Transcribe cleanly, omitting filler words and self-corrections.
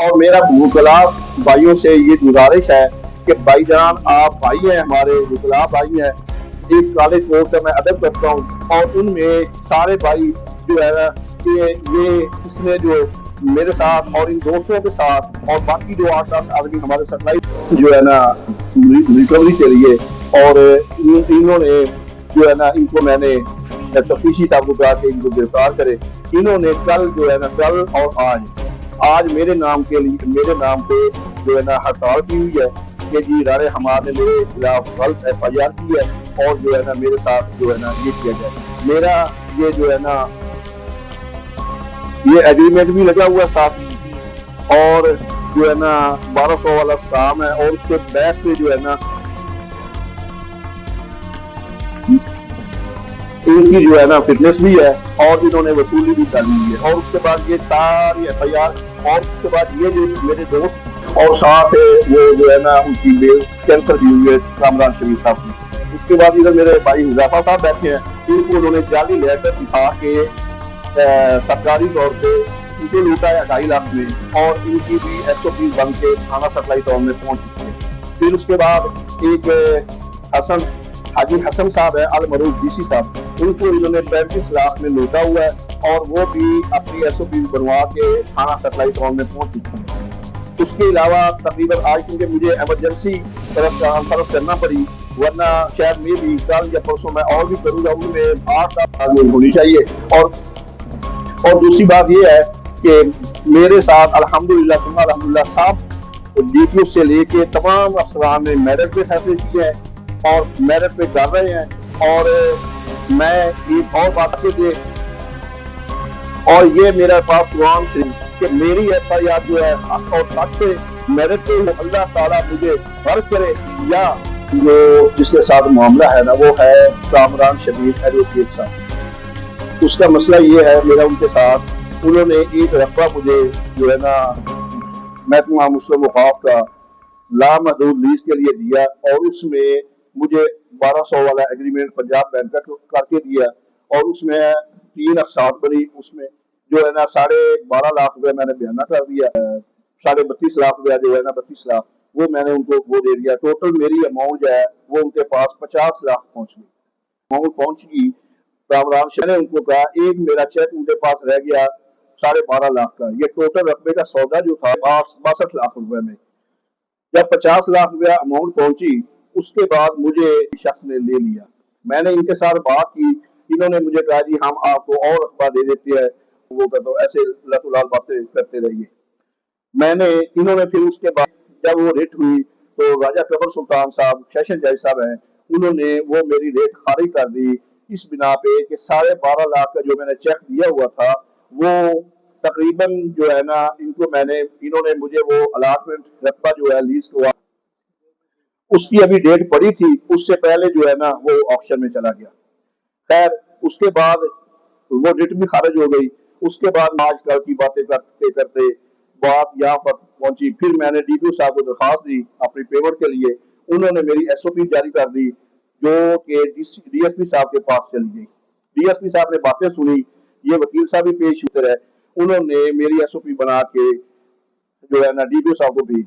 और मेरा भूखला भाइयों से ये गुजारिश है कि भाईजान आप भाई हैं, हमारे भूखला भाई हैं। एक काले कोट का मैं अदब करता हूँ और उनमें सारे भाई जो है ना कि ये इसने जो मेरे साथ और इन दोस्तों के साथ और बाकी जो 8-10 आदमी हमारे सप्लाई जो है ना रिकवरी के लिए और इन्होंने जो है ना इनको मैंने तफ्तीशी साहब को कहा कि इनको गिरफ्तार करे। इन्होंने कल जो है ना कल और आज मेरे नाम पे जो है ना हड़ताल की हुई है कि जी इदारे हमारे मेरे खिलाफ गलत FIR की है और जो है ना मेरे साथ जो है ना ये किया जाए। मेरा ये जो है ना ये एग्रीमेंट भी लगा हुआ साथ और जो है ना 1200 वाला स्टाम है और उसके बैक पे जो है ना इनकी जो है ना फिटनेस भी है और इन्होंने वसूली भी कर ली है। और उसके बाद ये सारी FIR और उसके बाद ये जो मेरे दोस्त और साथ वो जो है ना उनकी बेल कैंसर भी हुई है कामरान शरीफ साहब की। उसके बाद इधर मेरे भाई हुज़ैफा साहब बैठे हैं, इनको उन्होंने जाली लेटर दिखा के सरकारी तौर पे इनको लूटा है 2.5 लाख में और इनकी भी SOP बन के थाना सप्लाई टाउन में पहुंच चुकी है। फिर उसके बाद एक हाजी हसन साहब है अल मरूफ DC साहब, उनको इन्होंने 35 लाख में लूटा हुआ है और वो भी अपनी SOP बनवा के थाना सप्लाई टाउन में पहुंच चुकी है। उसके अलावा तकरीबन आज क्योंकि मुझे एमरजेंसी फर्ज करना पड़ी, वरना शायद में भी कल या परसों मैं और भी करूँगा, उनमें 8 लाख होनी चाहिए। और दूसरी बात ये है कि मेरे साथ अल्हम्दुलिल्लाह साहब DPO से लेके तमाम अफसरान ने मेरिट पे फैसले किए हैं और मेरिट पे कर रहे हैं। और मैं एक और बात के और ये मेरे पास कुरान से कि मेरी FIR जो है हक और सच पे मेरिट पे अल्लाह ताला मुझे फर्क करे, या जो जिसके साथ मामला है ना वो है कामरान शरीफ एडवोकेट साहब। उसका मसला ये है मेरा उनके साथ, उन्होंने एक रकबा मुझे जो है ना महकमा मुस्लिम वक़ाफ़ का लामहदूद लीज के लिए दिया और उसमें मुझे 1200 वाला एग्रीमेंट पंजाब बैंक का करके दिया और उसमें 3 अक़सात बनी। उसमें जो है ना 12.5 लाख रुपया मैंने बयाना कर दिया, 32.5 लाख रुपया जो है ना 32 लाख वो मैंने उनको वो दे दिया। टोटल मेरी अमाउंट जो है वो उनके पास 50 लाख पहुंच गई, अमाउंट पहुंच गई। कामरान शाह ने उनको कहा एक मेरा चेक उनके पास रह गया 12.5 लाख का, ये टोटल रकबे का सौदा जो था 62 लाख रुपए में। जब 50 लाख रुपया अमाउंट पहुंची उसके बाद मुझे शख्स ने ले लिया, मैंने इनके साथ बात की, इन्होंने मुझे कहा जी हम आपको और रकबा दे देते हैं, वो करते ऐसे लतुलाल बातें करते रहिए। इन्होंने फिर उसके बाद जब वो रेट हुई तो राजा कबर सुल्तान साहब सेशन जज साहब हैं, उन्होंने वो मेरी रेट खारिज कर दी इस बिना पे कि 12.5 लाख का जो मैंने चेक दिया हुआ था वो तकरीबन जो है ना इन्होंने मुझे वो अलाटमेंट रकबा जो है लीज हुआ उसकी अभी डेट पड़ी थी, उससे पहले जो है ना वो ऑक्शन में चला गया। खैर उसके बाद वो डेट भी खारिज हो गई। उसके बाद आजकल की बातें करते करते बात यहाँ पर पहुंची। फिर मैंने DPO साहब को दरखास्त दी अपनी पेमेंट के लिए, उन्होंने मेरी SOP जारी कर दी जो कि DSP साहब के पास चली गई। DSP साहब ने बातें सुनी, ये वकील साहब भी पेश हुए रहे, उन्होंने मेरी SOP बना के जो है ना DPO साहब को भेज